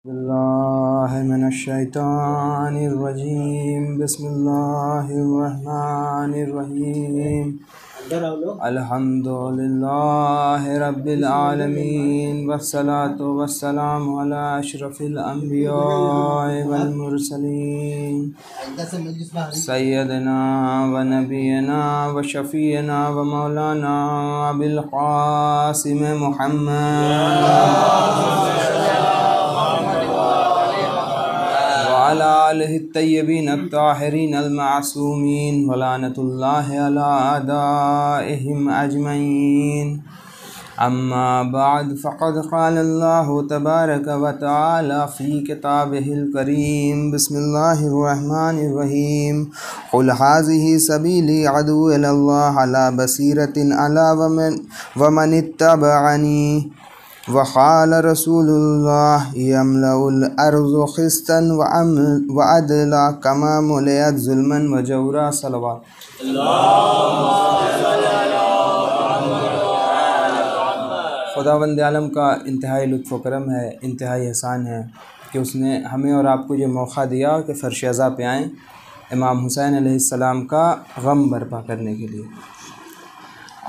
बिस्मिल्लाहिर्रहमानिर्रहीम बिस्मिल्लाहिर्रहमानिर्रहीम अल्हम्दुलिल्लाहि रब्बिल आलमीन वस्सलातु वस्सलामु अला अशरफिल अंबिया वल मुरसलीन सय्यदना व नबीना व शफीना व मौलाना अबिल क़ासिम मुहम्मद अला आलिहि तय्यबीन अत्ताहिरीन अल-मासूमीन व लानतुल्लाहि अला अदाइहिम अजमईन। अम्मा बाद फ़क़द क़ाल अल्लाहु तबारक व तआला फ़ी किताबिहिल करीम बिस्मिल्लाहिर्रहमानिर्रहीम क़ुल हाज़िही सबीली अदू इलल्लाह अला बसीरतिन अना व मनित्तबअनी व क़ाल रसूलुल्लाह यमलउल अर्ज़ क़िस्तन व अदला कमा मुलियत ज़ुल्मन व जौरा। सलवात। खुदावंद आलम का इंतहाई लुत्फ़ व करम है, इंतहाई एहसान है कि उसने हमें और आपको ये मौका दिया कि फ़र्श अज़ा पे आएँ इमाम हुसैन अलैहिस्सलाम का गम बर्पा करने के लिए।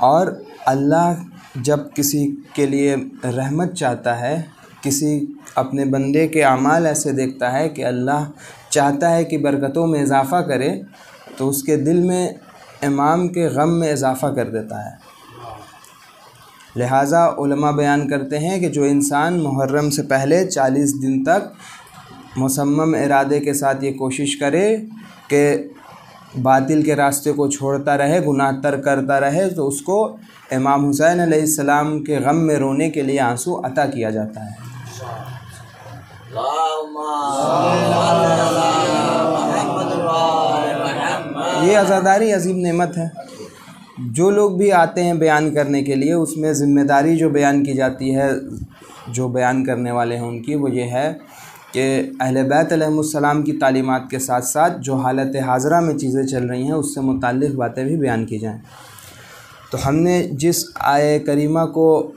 और अल्लाह जब किसी के लिए रहमत चाहता है, किसी अपने बंदे के अमाल ऐसे देखता है कि अल्लाह चाहता है कि बरकतों में इजाफ़ा करे, तो उसके दिल में इमाम के गम में इजाफ़ा कर देता है। लिहाजा उलमा बयान करते हैं कि जो इंसान मुहर्रम से पहले 40 दिन तक मुसम्मम इरादे के साथ ये कोशिश करे कि बातिल के रास्ते को छोड़ता रहे, गुनाह तर्क करता रहे, तो उसको इमाम हुसैन अलैहिस्सलाम के गम में रोने के लिए आंसू अता किया जाता है। ये अज़ादारी अजीम नेमत है। जो लोग भी आते हैं बयान करने के लिए, उसमें ज़िम्मेदारी जो बयान की जाती है, जो बयान करने वाले हैं उनकी, वो ये है कि अहले बैत अलैहिमुस्सलाम की तालीमात के साथ साथ जो हालत हाज़रा में चीज़ें चल रही हैं उससे मुताल्लिक़ बातें भी बयान की जाएँ। तो हमने जिस आय करीमा को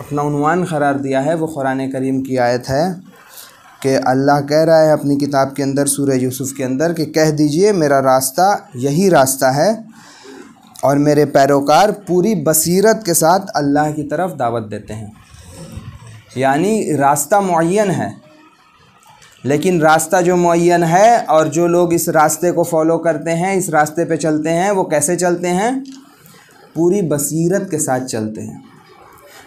अपना उन्वान क़रार दिया है वो कुरान करीम की आयत है कि अल्लाह कह रहा है अपनी किताब के अंदर सूरह यूसुफ़ के अंदर कि कह दीजिए मेरा रास्ता यही रास्ता है और मेरे पैरोकार पूरी बसीरत के साथ अल्लाह की तरफ दावत देते हैं। यानी रास्ता मुअय्यन है, लेकिन रास्ता जो मुअय्यन है और जो लोग इस रास्ते को फॉलो करते हैं, इस रास्ते पे चलते हैं, वो कैसे चलते हैं? पूरी बसीरत के साथ चलते हैं।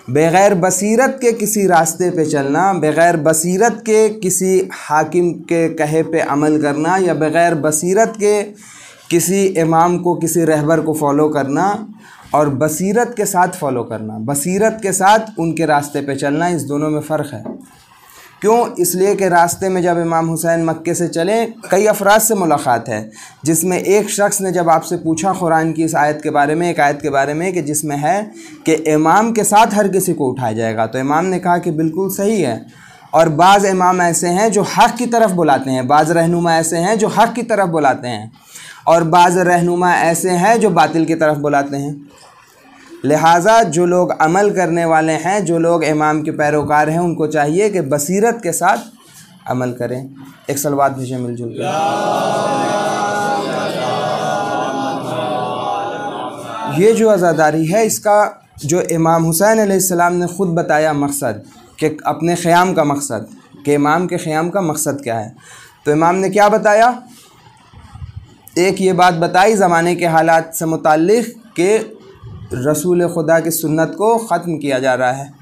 बग़ैर बसीरत के किसी रास्ते पे चलना, बग़ैर बसीरत के किसी हाकिम के कहे पे अमल करना, या बग़ैर बसीरत के किसी इमाम को, किसी रहबर को फॉलो करना, और बसीरत के साथ फॉलो करना, बसीरत के साथ उनके रास्ते पे चलना, इस दोनों में फ़र्क है। क्यों? इसलिए कि रास्ते में जब इमाम हुसैन मक्के से चले, कई अफराद से मुलाकात है, जिसमें एक शख्स ने जब आपसे पूछा कुरान की इस आयत के बारे में, एक आयत के बारे में कि जिसमें है कि इमाम के साथ हर किसी को उठाया जाएगा, तो इमाम ने कहा कि बिल्कुल सही है। और बाज़ इमाम ऐसे हैं जो हक़ की तरफ बुलाते हैं, बाज़ रहनुमा ऐसे हैं जो हक़ की तरफ बुलाते हैं, और बाज़ रहनुमा ऐसे हैं जो बातिल की तरफ बुलाते हैं। लिहाजा जो लोग अमल करने वाले हैं, जो लोग इमाम के पैरोकार हैं, उनको चाहिए कि बसीरत के साथ अमल करें। एक सलवात भेजें मिलजुल कर। ये जो आज़ादारी है, इसका जो इमाम हुसैन अलैहिस्सलाम ने ख़ुद बताया मकसद, कि अपने क़याम का मकसद, कि इमाम के क़याम का मकसद क्या है, तो इमाम ने क्या बताया? एक ये बात बताई ज़माने के हालात से मुताल्लिक़ कि रसूल खुदा की सुन्नत को ख़त्म किया जा रहा है,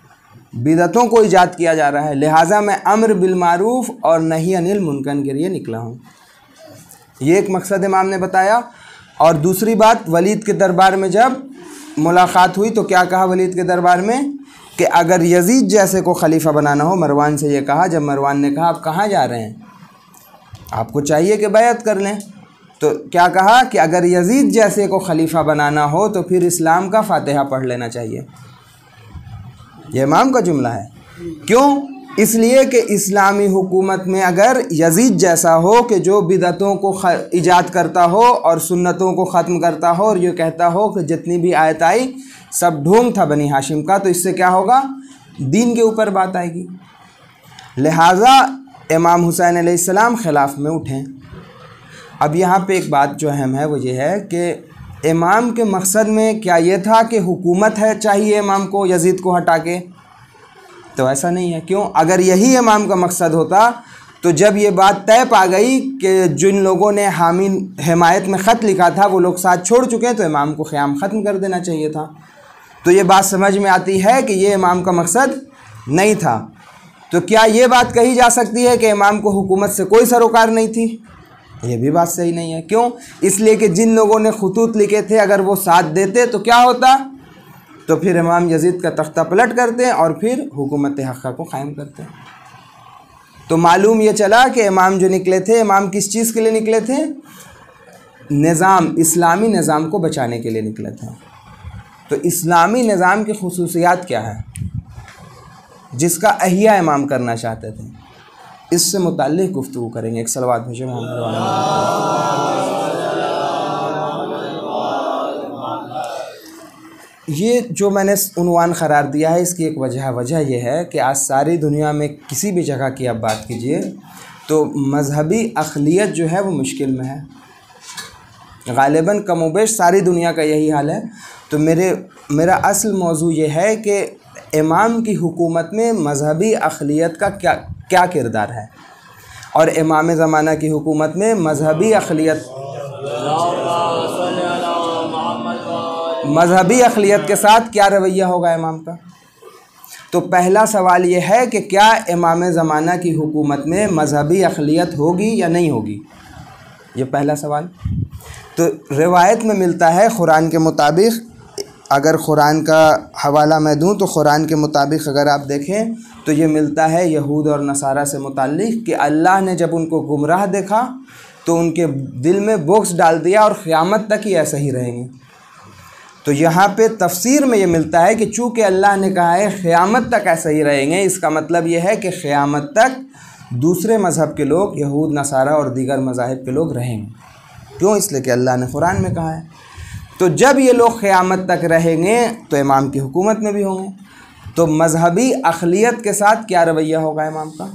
बिदअतों को ईजाद किया जा रहा है, लिहाजा मैं अम्र बिल मारूफ़ और नही अनिल मुनकर के लिए निकला हूँ। ये एक मकसद इमाम ने बताया। और दूसरी बात, वलीद के दरबार में जब मुलाकात हुई तो क्या कहा वलीद के दरबार में कि अगर यजीद जैसे को ख़लीफ़ा बनाना हो, मरवान से ये कहा, जब मरवान ने कहा आप कहाँ जा रहे हैं, आपको चाहिए कि बैअत कर लें, तो क्या कहा कि अगर यजीद जैसे को ख़लीफ़ा बनाना हो तो फिर इस्लाम का फ़ातिहा पढ़ लेना चाहिए। ये इमाम का जुमला है। क्यों? इसलिए कि इस्लामी हुकूमत में अगर यजीद जैसा हो कि जो बिदअतों को ईजाद करता हो और सुन्नतों को ख़त्म करता हो और ये कहता हो कि जितनी भी आयत आई सब ढोंग था बनी हाशिम का, तो इससे क्या होगा? दीन के ऊपर बात आएगी। लिहाजा इमाम हुसैन अलैहिस्सलाम ख़िलाफ़ में उठें। अब यहाँ पे एक बात जो अहम है वो ये है कि इमाम के मकसद में क्या ये था कि हुकूमत है चाहिए इमाम को यजीद को हटा के? तो ऐसा नहीं है। क्यों? अगर यही इमाम का मकसद होता तो जब ये बात तय पा गई कि जिन लोगों ने हामी हिमायत में ख़त लिखा था वो लोग साथ छोड़ चुके हैं, तो इमाम को क़याम ख़त्म कर देना चाहिए था। तो ये बात समझ में आती है कि ये इमाम का मकसद नहीं था। तो क्या ये बात कही जा सकती है कि इमाम को हुकूमत से कोई सरोकार नहीं थी? ये भी बात सही नहीं है। क्यों? इसलिए कि जिन लोगों ने खतूत लिखे थे अगर वो साथ देते तो क्या होता? तो फिर इमाम यजीद का तख्ता पलट करते और फिर हुकूमत हक़्क़ा को क़ायम करते। तो मालूम ये चला कि इमाम जो निकले थे, इमाम किस चीज़ के लिए निकले थे? निज़ाम, इस्लामी निज़ाम को बचाने के लिए निकले थे। तो इस्लामी निज़ाम की खुसूसियात क्या है जिसका अहिया इमाम करना चाहते थे? इससे मुताल्लिक़ गुफ्तगू करेंगे। एक सलवात भेजो मोहम्मद। ये जो मैंने उन्वान क़रार दिया है इसकी एक वजह यह है कि आज सारी दुनिया में किसी भी जगह की आप बात कीजिए तो मज़हबी अक़लियत जो है वो मुश्किल में है। ग़ालिबन कमोबेश सारी दुनिया का यही हाल है। तो मेरा असल मौजू ये है कि इमाम की हुकूमत में मज़हबी अक़लियत का क्या किरदार है और इमाम ज़माना की हुकूमत में मज़हबी अक़लियत के साथ क्या रवैया होगा इमाम का। तो पहला सवाल ये है कि क्या इमाम ज़माना की हुकूमत में मज़हबी अक़लियत होगी या नहीं होगी? ये पहला सवाल। तो रिवायत में मिलता है कुरान के मुताबिक, अगर कुरान का हवाला मैं दूँ तो कुरान के मुताबिक अगर आप देखें तो ये मिलता है यहूद और नसारा से मुताल्लिक़ कि अल्लाह ने जब उनको गुमराह देखा तो उनके दिल में बोक्स डाल दिया और क़यामत तक ही ऐसा ही रहेंगे। तो यहाँ पे तफसीर में ये मिलता है कि चूँकि अल्लाह ने कहा है क़यामत तक ऐसा ही रहेंगे, इसका मतलब ये है कि क़यामत तक दूसरे मज़हब के लोग, यहूद नसारा और दीगर मज़ाहिब के लोग रहेंगे। क्यों? इसलिए कि अल्लाह ने कुरान में कहा है। तो जब ये लोग क़यामत तक रहेंगे तो इमाम की हुकूमत में भी होंगे। तो मज़हबी अक़लियत के साथ क्या रवैया होगा इमाम का?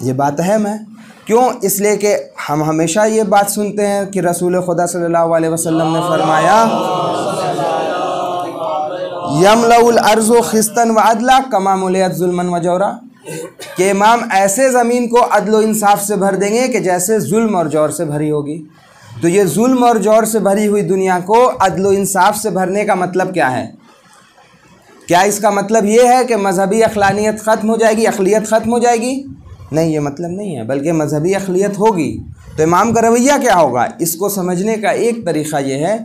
ये बात अहम है। क्यों? इसलिए कि हम हमेशा ये बात सुनते हैं कि रसूल खुदा सल्लल्लाहु अलैहि वसल्लम ने फरमाया यमलउल अर्ज़ु ख़िस्तन व अदला कमा मुलियत ज़ुल्मन व जौरा, कि इमाम ऐसे ज़मीन को अदल इंसाफ से भर देंगे कि जैसे जुल्म और जौर से भरी होगी। तो ये जुल्म और जौर से भरी हुई दुनिया को अदल इंसाफ से भरने का मतलब क्या है? क्या इसका मतलब ये है कि मज़हबी अक़लानियत ख़त्म हो जाएगी, अक़लियत ख़त्म हो जाएगी? नहीं, ये मतलब नहीं है, बल्कि मज़हबी अक़लियत होगी। तो इमाम का रवैया क्या होगा? इसको समझने का एक तरीक़ा ये है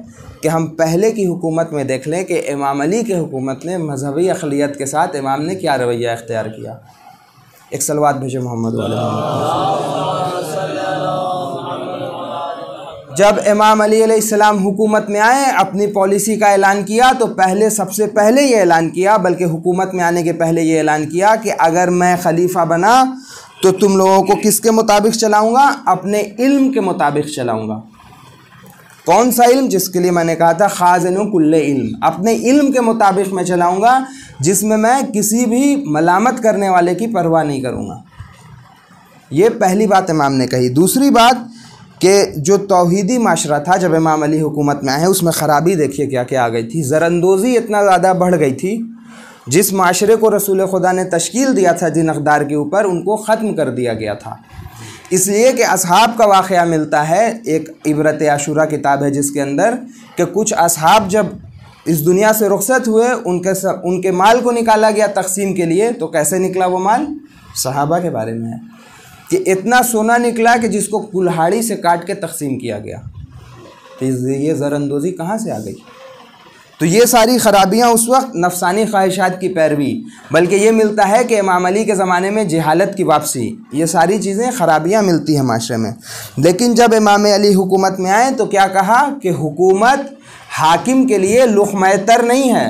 कि हम पहले की हुकूमत में देख लें कि इमाम अली के हुकूमत में मज़हबी अक़लियत के साथ इमाम ने क्या रवैया इख्तियार किया। एक सलवात भेजो मोहम्मद वाले। जब इमाम अली अलैहिस्सलाम हुकूमत में आए, अपनी पॉलिसी का ऐलान किया, तो सबसे पहले ये ऐलान किया, बल्कि हुकूमत में आने के पहले ये ऐलान किया कि अगर मैं खलीफा बना तो तुम लोगों को किसके मुताबिक चलाऊँगा? अपने इल्म के मुताबिक चलाऊँगा। कौन सा इल्म? जिसके लिए मैंने कहा था खाज़िनु कुल्ले इल्म, अपने इल्म के मुताबिक मैं चलाऊँगा, जिसमें मैं किसी भी मलामत करने वाले की परवाह नहीं करूँगा। ये पहली बात इमाम ने कही। दूसरी बात कि जो तौहीदी माशरा था जब इमाम अली हुकूमत में आए, उसमें ख़राबी देखिए क्या क्या आ गई थी। ज़रअंदोज़ी इतना ज़्यादा बढ़ गई थी, जिस माशरे को रसूल खुदा ने तश्कील दिया था जिन अक़दार के ऊपर, उनको ख़त्म कर दिया गया था। इसलिए कि असहाब का वाक़या मिलता है, एक इबरत आशूरा किताब है जिसके अंदर कि कुछ असहाब जब इस दुनिया से रुखसत हुए, उनके माल को निकाला गया तकसीम के लिए। तो कैसे निकला वो माल? सहाबा के बारे में है कि इतना सोना निकला कि जिसको कुल्हाड़ी से काट के तकसीम किया गया। तो ये ज़रअंदोज़ी कहाँ से आ गई? तो ये सारी ख़राबियाँ उस वक्त नफसानी ख्वाहिशात की पैरवी, बल्कि ये मिलता है कि इमाम अली के ज़माने में जहालत की वापसी, ये सारी चीज़ें ख़राबियाँ मिलती हैं माशरे में। लेकिन जब इमाम अली हुकूमत में आए तो क्या कहा कि हुकूमत हाकिम के लिए लुक़्मा-ए-तर नहीं है।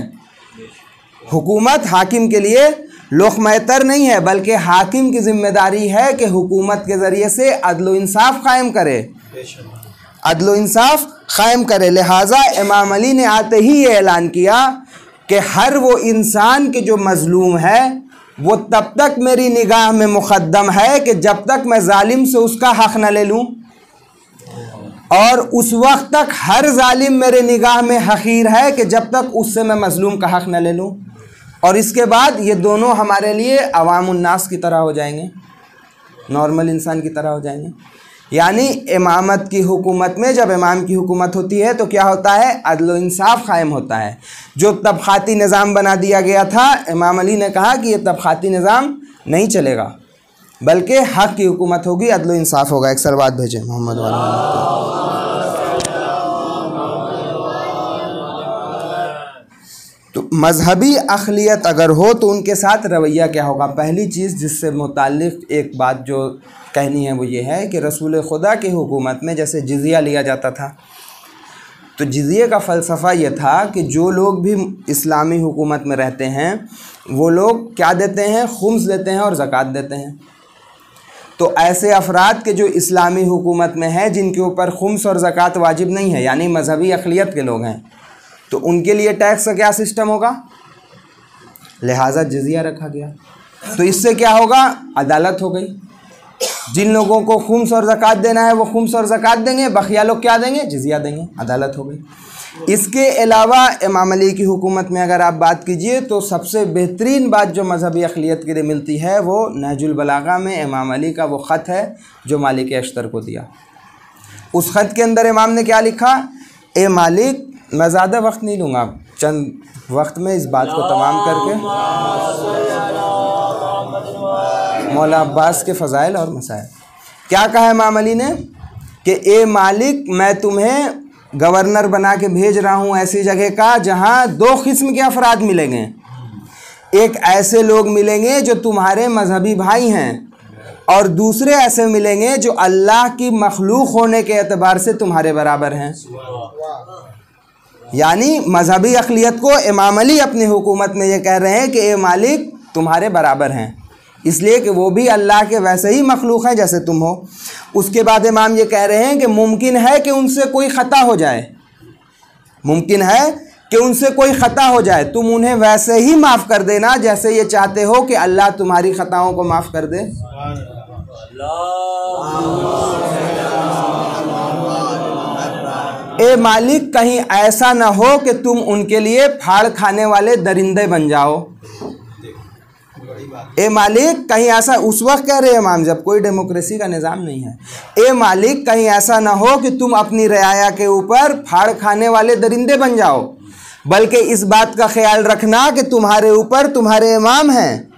हुकूमत हाकिम के लिए लुक़्मा-ए-तर नहीं है, बल्कि हाकिम की ज़िम्मेदारी है कि हुकूमत के ज़रिए से अदल इंसाफ कायम करे, अदल इंसाफ कायम करे। लिहाजा इमाम अली ने आते ही ये ऐलान किया कि हर वो इंसान के जो मज़लूम है वो तब तक मेरी निगाह में मुक़द्दम है कि जब तक मैं जालिम से उसका हक़ न ले लूँ, और उस वक्त तक हर जालिम मेरे निगाह में हक़ीर है कि जब तक उससे मैं मज़लूम का हक़ न ले लूँ। और इसके बाद ये दोनों हमारे लिए अवामुन्नास की तरह हो जाएंगे, नॉर्मल इंसान की तरह हो जाएंगे। यानी इमामत की हुकूमत में जब इमाम की हुकूमत होती है तो क्या होता है, अदल इंसाफ कायम होता है। जो तबक़ाती निज़ाम बना दिया गया था, इमाम अली ने कहा कि ये तबक़ाती निज़ाम नहीं चलेगा, बल्कि हक़ की हुकूमत होगी, अदल इंसाफ होगा। एक सलवात भेजें मोहम्मद वाला। तो मजहबी अक़लियत अगर हो तो उनके साथ रवैया क्या होगा। पहली चीज़ जिससे मुताल्लिक़ एक बात जो कहनी है वो ये है कि रसूल खुदा की हुकूमत में जैसे जिज़िया लिया जाता था, तो जिज़िये का फ़लसफ़ा ये था कि जो लोग भी इस्लामी हुकूमत में रहते हैं वो लोग क्या देते हैं, खुम्स देते हैं और ज़कात देते हैं। तो ऐसे अफराद के जो इस्लामी हुकूमत में हैं जिनके ऊपर खुम्स और ज़कात वाजिब नहीं है, यानी मजहबी अक़लियत के लोग हैं, तो उनके लिए टैक्स का क्या सिस्टम होगा, लिहाजा जिज़िया रखा गया। तो इससे क्या होगा, अदालत हो गई। जिन लोगों को खुम्स और ज़कात देना है वो खुम्स और ज़कात देंगे, बकिया लोग क्या देंगे, जिज़िया देंगे, अदालत हो गई। इसके अलावा इमाम अली की हुकूमत में अगर आप बात कीजिए तो सबसे बेहतरीन बात जो मजहबी अक़लियत के लिए मिलती है वो नहजुल बलागा में इमाम अली का वो ख़त है जो मालिक अश्तर को दिया। उस ख़त के अंदर इमाम ने क्या लिखा, ए मालिक, मैं ज़्यादा वक्त नहीं लूँगा, चंद वक्त में इस बात को तमाम करके मौला अब्बास के फ़ज़ाइल और मसाइल। क्या कहा इमाम अली ने कि ए मालिक, मैं तुम्हें गवर्नर बना के भेज रहा हूँ ऐसी जगह का जहाँ दो किस्म के अफराद मिलेंगे। एक ऐसे लोग मिलेंगे जो तुम्हारे मजहबी भाई हैं, और दूसरे ऐसे मिलेंगे जो अल्लाह की मखलूक होने के एतबार से तुम्हारे बराबर हैं। यानी मजहबी अक़लियत को इमाम अली अपनी हुकूमत में ये कह रहे हैं कि ए मालिक, तुम्हारे बराबर हैं, इसलिए कि वो भी अल्लाह के वैसे ही मखलूक हैं जैसे तुम हो। उसके बाद इमाम ये कह रहे हैं कि मुमकिन है कि उनसे कोई ख़ता हो जाए, मुमकिन है कि उनसे कोई ख़ता हो जाए, तुम उन्हें वैसे ही माफ़ कर देना जैसे ये चाहते हो कि अल्लाह तुम्हारी ख़ताओं को माफ़ कर दे। ए मालिक, कहीं ऐसा ना हो कि तुम उनके लिए फाड़ खाने वाले दरिंदे बन जाओ। ए मालिक, कहीं ऐसा, उस वक्त कह रहे हैं इमाम जब कोई डेमोक्रेसी का निज़ाम नहीं है, ए मालिक, कहीं ऐसा ना हो कि तुम अपनी रियाया के ऊपर फाड़ खाने वाले दरिंदे बन जाओ, बल्कि इस बात का ख्याल रखना कि तुम्हारे ऊपर तुम्हारे इमाम हैं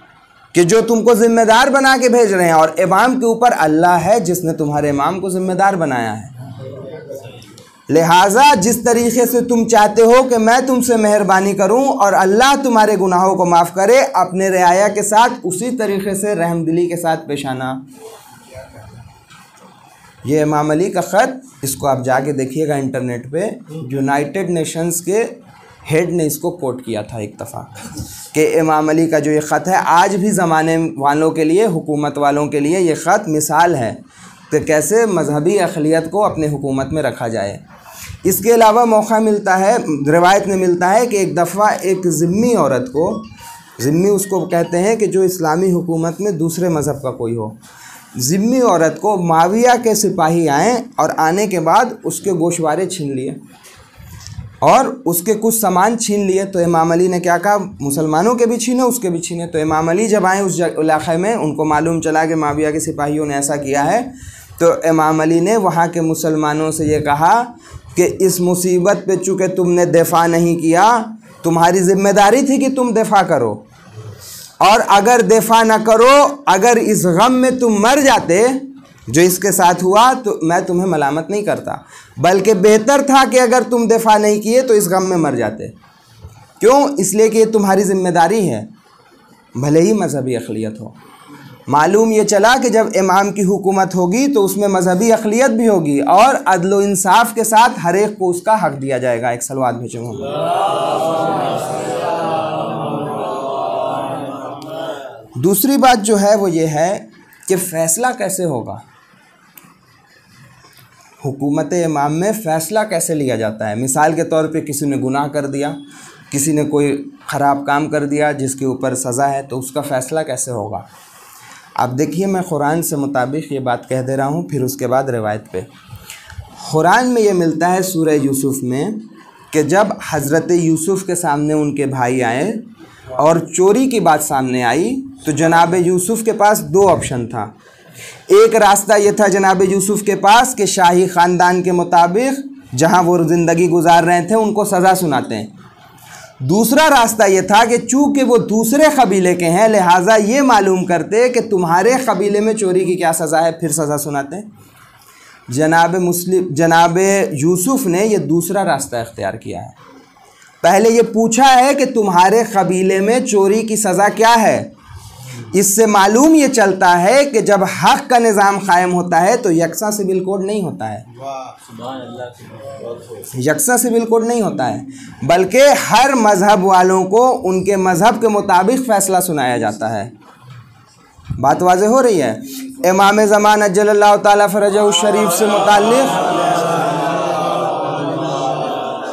कि जो तुमको ज़िम्मेदार बना के भेज रहे हैं, और इमाम के ऊपर अल्लाह है जिसने तुम्हारे इमाम को ज़िम्मेदार बनाया है। लिहाजा जिस तरीक़े से तुम चाहते हो कि मैं तुमसे मेहरबानी करूं और अल्लाह तुम्हारे गुनाहों को माफ़ करे, अपने रियाया के साथ उसी तरीक़े से रहमदिली के साथ पेश आना। ये इमाम अली का ख़त, इसको आप जाके देखिएगा इंटरनेट पे, यूनाइटेड नेशंस के हेड ने इसको कोट किया था एक दफ़ा कि इमाम अली का जो ये ख़त है, आज भी ज़माने वालों के लिए, हुकूमत वालों के लिए ये ख़त मिसाल है कि कैसे मजहबी अक़लियत को अपने हुकूमत में रखा जाए। इसके अलावा मौका मिलता है, रिवायत में मिलता है कि एक दफ़ा एक ज़िम्मी औरत को, ज़िम्मी उसको कहते हैं कि जो इस्लामी हुकूमत में दूसरे मज़हब का कोई हो, ज़िम्मी औरत को माविया के सिपाही आए और आने के बाद उसके गोशवारे छीन लिए और उसके कुछ सामान छीन लिए। तो इमाम अली ने क्या कहा, मुसलमानों के भी छीने, उसके भी छीने। तो इमाम अली जब आए उस इलाक़े में, उनको मालूम चला कि माविया के सिपाहियों ने ऐसा किया है, तो इमाम अली ने वहाँ के मुसलमानों से ये कहा कि इस मुसीबत पे चूँकि तुमने दिफा नहीं किया, तुम्हारी ज़िम्मेदारी थी कि तुम दिफा करो, और अगर दिफा ना करो, अगर इस गम में तुम मर जाते जो इसके साथ हुआ, तो मैं तुम्हें मलामत नहीं करता, बल्कि बेहतर था कि अगर तुम दिफा नहीं किए तो इस गम में मर जाते। क्यों? इसलिए कि ये तुम्हारी ज़िम्मेदारी है, भले ही मजहबी अक़लियत हो। मालूम ये चला कि जब इमाम की हुकूमत होगी तो उसमें मजहबी अक़लियत भी होगी और अदल इंसाफ के साथ हर एक को उसका हक़ दिया जाएगा। एक सलवात भेजो। दूसरी बात जो है वो ये है कि फ़ैसला कैसे होगा, हुकूमत इमाम में फ़ैसला कैसे लिया जाता है। मिसाल के तौर पे किसी ने गुनाह कर दिया किसी ने कोई ख़राब काम कर दिया जिसके ऊपर सज़ा है, तो उसका फ़ैसला कैसे होगा? अब देखिए, मैं कुरान से मुताबिक ये बात कह दे रहा हूँ, फिर उसके बाद रिवायत पे। कुरान में ये मिलता है सूरह यूसुफ में कि जब हज़रत यूसुफ के सामने उनके भाई आए और चोरी की बात सामने आई, तो जनाब यूसुफ के पास दो ऑप्शन था। एक रास्ता ये था जनाब यूसुफ के पास कि शाही ख़ानदान के मुताबिक जहाँ वो ज़िंदगी गुजार रहे थे उनको सज़ा सुनाते हैं। दूसरा रास्ता ये था कि चूँकि वो दूसरे कबीले के हैं, लिहाजा ये मालूम करते कि तुम्हारे कबीले में चोरी की क्या सज़ा है, फिर सज़ा सुनाते हैं। जनाब यूसुफ ने ये दूसरा रास्ता इख्तियार किया है। पहले ये पूछा है कि तुम्हारे कबीले में चोरी की सज़ा क्या है। इससे मालूम ये चलता है कि जब हक़ का निज़ाम कायम होता है तो यकसा सिविल कोड नहीं होता है, यकसा सिविल कोड नहीं होता है, बल्कि हर मज़हब वालों को उनके मज़हब के मुताबिक फ़ैसला सुनाया जाता है। बात वाज़ेह हो रही है? इमाम ज़मान अज्जलल्लाहु ताला फ़रजहु शरीफ से मुताल्लिक़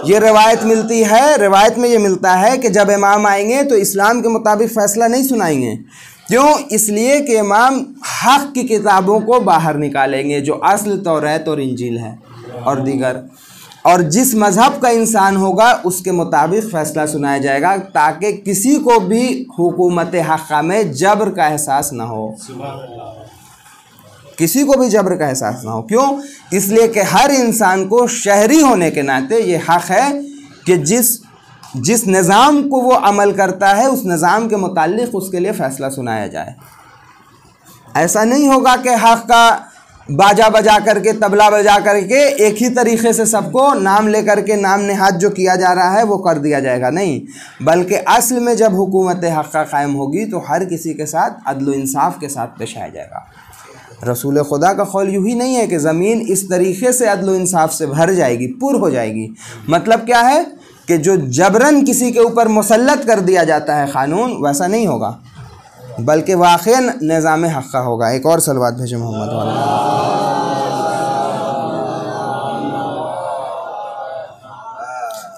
ये रिवायत मिलती है, रिवायत में ये मिलता है कि जब इमाम आएंगे तो इस्लाम के मुताबिक फ़ैसला नहीं सुनाएंगे। क्यों? इसलिए कि इमाम हक़ की किताबों को बाहर निकालेंगे जो असल तौरात और इंजील है और दीगर, और जिस मज़हब का इंसान होगा उसके मुताबिक फ़ैसला सुनाया जाएगा, ताकि किसी को भी हुकूमत हक़्क़ा में जबर का एहसास ना हो, किसी को भी जबर का एहसास ना हो। क्यों? इसलिए कि हर इंसान को शहरी होने के नाते ये हक़ है कि जिस निज़ाम को वो अमल करता है उस निज़ाम के मुताल्लिक़ उसके लिए फ़ैसला सुनाया जाए। ऐसा नहीं होगा कि हक़ का बाजा बजा करके, तबला बजा करके एक ही तरीक़े से सबको नाम ले करके नाम नहाद जो किया जा रहा है वो कर दिया जाएगा, नहीं, बल्कि असल में जब हुकूमत हक़्क़ा कायम होगी तो हर किसी के साथ अदल इंसाफ के साथ पेश आया जाएगा। रसूल खुदा का कौल यूँ ही नहीं है कि ज़मीन इस तरीक़े से अदल इंसाफ से भर जाएगी, पुर हो जाएगी। मतलब क्या है कि जो जबरन किसी के ऊपर मुसल्लत कर दिया जाता है क़ानून, वैसा नहीं होगा, बल्कि वाक़ईन निज़ाम हक़्क़ा होगा। एक और सलवात भेजो मोहम्मद वाला।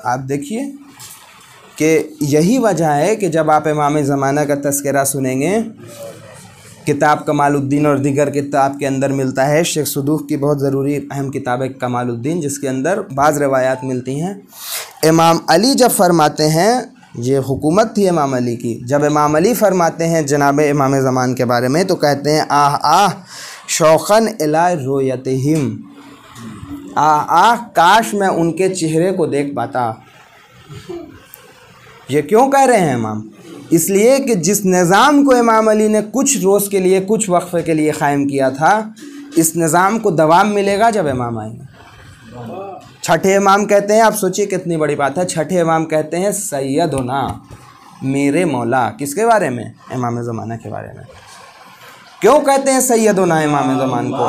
आप देखिए कि यही वजह है कि जब आप इमाम ज़माना का तज़किरा सुनेंगे, किताब कमालुद्दीन और दीगर किताब के अंदर मिलता है, शेख सदूक़ की बहुत ज़रूरी अहम किताब है कमालुद्दीन, जिसके अंदर बाज़ रवायात मिलती हैं। इमाम अली जब फरमाते हैं, ये हुकूमत थी इमाम अली की, जब इमाम अली फरमाते हैं जनाब इमाम ज़मान के बारे में, तो कहते हैं आह आह शौक़न इला रोयतहिम, आह आह काश मैं उनके चेहरे को देख पाता। ये क्यों कह रहे हैं इमाम? इसलिए कि जिस निज़ाम को इमाम अली ने कुछ रोज़ के लिए, कुछ वक्फ़े के लिए क़ायम किया था, इस निज़ाम को दवाम मिलेगा जब इमाम आएंगे। छठे इमाम कहते हैं, आप सोचिए कितनी बड़ी बात है, छठे इमाम कहते हैं सैयदुना, मेरे मौला। किसके बारे में? इमाम ज़माना के बारे में। क्यों कहते हैं सैयदुना इमाम ज़मान को?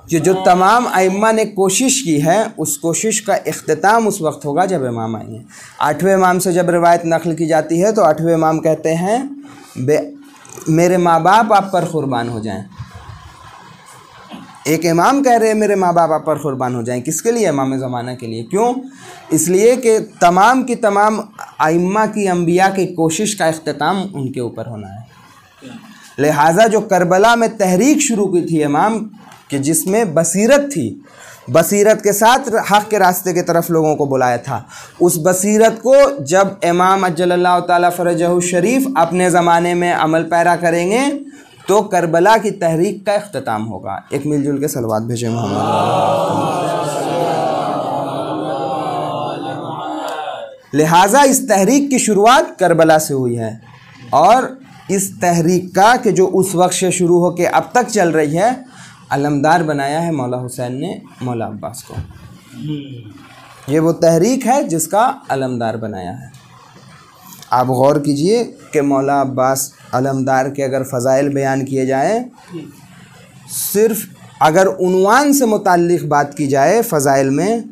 कि जो तमाम अइम्मा ने कोशिश की है, उस कोशिश का इख्तिताम उस वक्त होगा जब इमाम आएंगे। आठवें इमाम से जब रिवायत नक़ल की जाती है तो आठवें इमाम कहते हैं मेरे माँ बाप आप पर क़ुरबान हो जाएं। एक इमाम कह रहे हैं मेरे माँ बाप आप पर क़ुरबान हो जाएं। किसके लिए? इमाम ज़माना के लिए। क्यों? इसलिए कि तमाम की तमाम अइम्मा की, अम्बिया की कोशिश का इख्तिताम उनके ऊपर होना है। लिहाजा जो करबला में तहरीक शुरू की थी इमाम, कि जिसमें बसीरत थी, बसीरत के साथ हक़ के रास्ते की तरफ लोगों को बुलाया था, उस बसीरत को जब इमाम अज्जलल्लाहु ताला फ़रजहु शरीफ अपने ज़माने में अमल पैरा करेंगे तो करबला की तहरीक का इख्तिताम होगा। एक मिलजुल के सलवात भेजें मोहम्मद। लिहाजा इस तहरीक की शुरुआत करबला से हुई है, और इस तहरीक का कि जो उस वक्त से शुरू होकर अब तक चल रही है, अलमदार बनाया है मौला हुसैन ने मौला अब्बास को। ये वो तहरीक है जिसका अलमदार बनाया है। आप गौर कीजिए कि मौला अब्बास अलमदार के अगर फ़ज़ाइल बयान किए जाएँ, सिर्फ़ अगर उन्वान से मुताल्लिक़ बात की जाए फ़ज़ाइल में,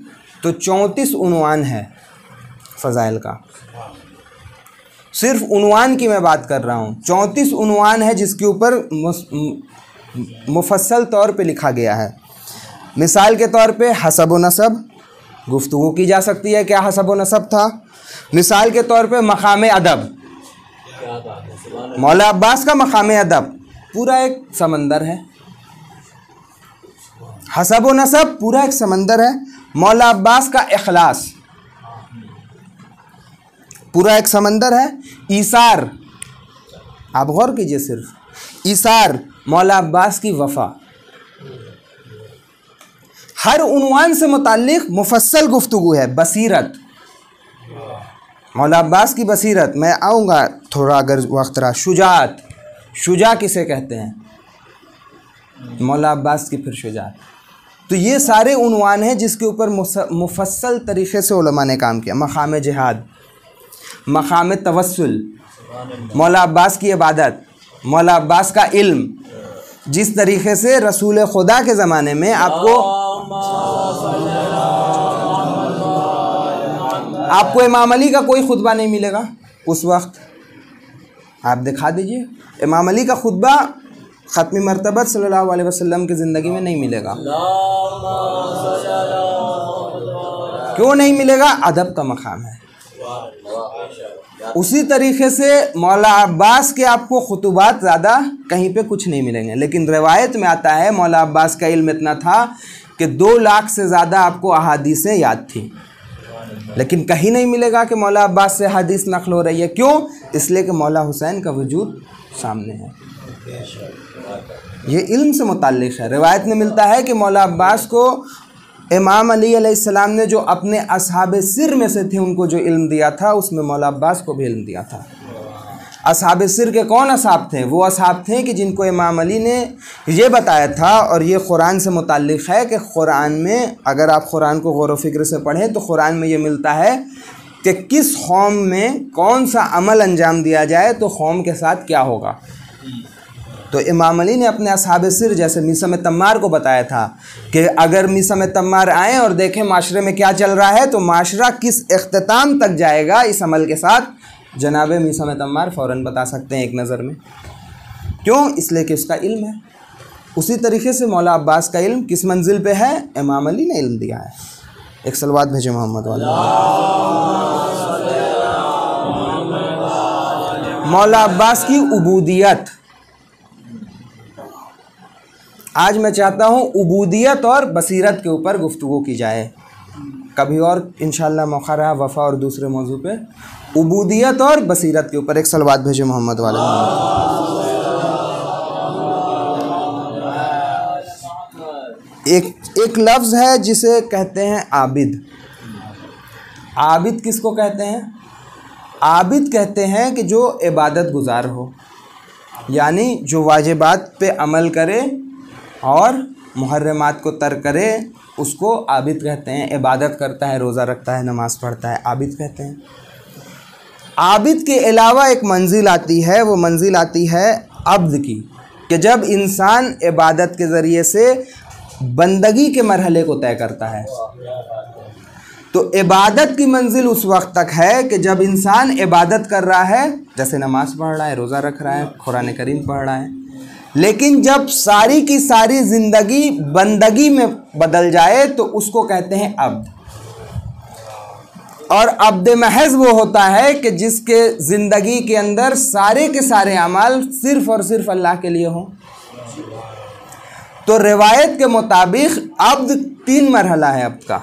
तो 34 उन्वान है फ़ज़ाइल का। सिर्फ़ उन्वान की मैं बात कर रहा हूँ, 34 उन्वान है जिसके ऊपर मुफस्सल तौर पे लिखा गया है। मिसाल के तौर पे हसब व नसब, गुफ्तगू की जा सकती है। क्या हसब व नसब था? मिसाल के तौर पे मकाम अदब, मौला अब्बास का मकाम अदब पूरा एक समंदर है, हसब व नसब पूरा एक समंदर है। मौला अब्बास का इखलास पूरा एक समंदर है। ईसार, आप गौर कीजिए, सिर्फ ईसार, मौला अब्बास की वफ़ा, हर उन्वान से मुताल्लिक़ मुफस्सल गुफ्तगू है। बसीरत, मौला अब्बास की बसीरत, मैं आऊँगा थोड़ा अगर वक्त रहा। शुजात, शुजा किसे कहते हैं? मौला अब्बास की फिर शुजात। तो ये सारे उन्वान हैं जिसके ऊपर मुफस्सल तरीक़े से उलमा ने काम किया। मकाम जिहाद, मकाम तवस्सुल, मौला अब्बास की इबादत, मौला अब्बास का इल्म, जिस तरीक़े से रसूल खुदा के ज़माने में आपको इमाम अली का कोई खुतबा नहीं मिलेगा उस वक्त। आप दिखा दीजिए, इमाम अली का खुतबा ख़त्मी मरतबत सल्लल्लाहु अलैहि वसल्लम की ज़िंदगी में नहीं मिलेगा। क्यों नहीं मिलेगा? अदब का मकाम है। उसी तरीक़े से मौला अब्बास के आपको खुतबात ज़्यादा कहीं पे कुछ नहीं मिलेंगे, लेकिन रिवायत में आता है मौला अब्बास का इल्म इतना था कि 2 लाख से ज़्यादा आपको अहादीसें याद थी, लेकिन कहीं नहीं मिलेगा कि मौला अब्बास से हदीस नक़ल हो रही है। क्यों? इसलिए कि मौला हुसैन का वजूद सामने है। ये इल्म से मुताल्लिक़ है। रिवायत में मिलता है कि मौला अब्बास को इमाम अली अलैहिस्सलाम ने जो अपने असहाब सिर में से थे उनको जो इल्म दिया था, उसमें मौला अब्बास को भी इल्म दिया था। असहाब सिर के कौन असहाब थे? वो असहाब थे कि जिनको इमाम अली ने ये बताया था, और ये कुरान से मुताल्लिक़ है कि कुरान में अगर आप कुरान को गौर व फिक्र से पढ़ें तो कुरान में ये मिलता है कि किस कौम में कौन सा अमल अंजाम दिया जाए तो कौम के साथ क्या होगा। तो इमाम अली ने अपने असहाब सिर जैसे मीसम तम्मार को बताया था कि अगर मीसम तम्मार आएँ और देखें माशरे में क्या चल रहा है तो माशरा किस इख्तिताम तक जाएगा इस अमल के साथ, जनाब मीसम तम्मार फ़ौरन बता सकते हैं एक नज़र में। क्यों? इसलिए कि उसका इल्म है। उसी तरीके से मौला अब्बास का इल्म किस मंजिल पे है? इमाम अली ने इल्म दिया है। एक सलवात भेजे मोहम्मद वाले। मौला अब्बास की उबूदियत, आज मैं चाहता हूँ उबूदियत और बसीरत के ऊपर गुफ्तगू की जाए। कभी और इंशाअल्लाह मौका रहा वफ़ा और दूसरे मौजू पे उबूदियत और बसीरत के ऊपर। एक सलवात भेजे मोहम्मद वाले। एक लफ्ज़ है जिसे कहते हैं आबिद। आबिद किसको कहते हैं? आबिद कहते हैं कि जो इबादत गुजार हो, यानी जो वाजिबात पे अमल करे और मुहर्रमात को तर्क करे, उसको आबिद कहते हैं। इबादत करता है, रोज़ा रखता है, नमाज़ पढ़ता है, आबिद कहते हैं। आबिद के अलावा एक मंजिल आती है, वो मंजिल आती है अब्द की, कि जब इंसान इबादत के ज़रिए से बंदगी के मरहले को तय करता है। तो इबादत की मंजिल उस वक्त तक है कि जब इंसान इबादत कर रहा है, जैसे नमाज़ पढ़ रहा है, रोज़ा रख रहा है, कुरान करीम पढ़ रहा है, लेकिन जब सारी की सारी ज़िंदगी बंदगी में बदल जाए तो उसको कहते हैं अब्द। और अब्द महज वो होता है कि जिसके ज़िंदगी के अंदर सारे के सारे अमाल सिर्फ़ और सिर्फ अल्लाह के लिए हों। तो रिवायत के मुताबिक अब्द 3 मरहला है अब्द का।